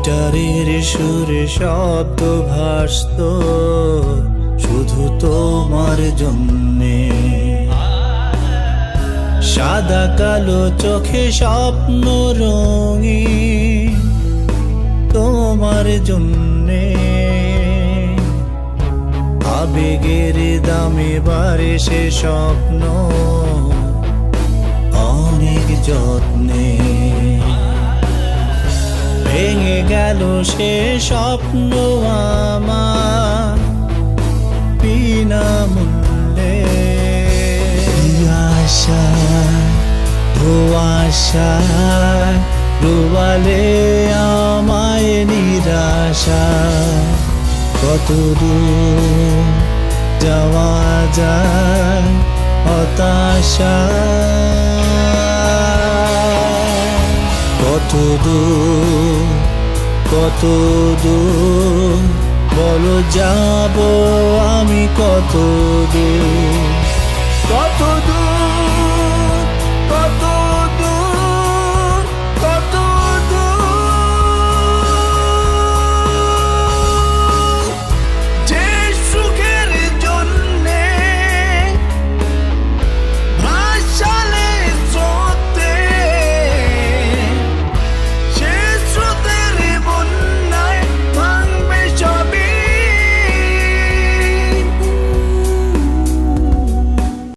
গিটারের সুরে শব্দ ভাসত শুধু তোমার জন্যে। সাদা কালো চোখে স্বপ্ন রঙিন তোমার জন্যে। আবেগের দামে বাড়ে সে স্বপ্ন অনেক যত্নে। ভেঙে গেল সে স্বপ্ন আমার বিনামূল্যে। আশায় ধোঁয়াশায় ডুবালে আমায় নিরাশা। কত দূর যাওয়া যায় হতাশা। কত দূর বলো যাব আমি কত দূর।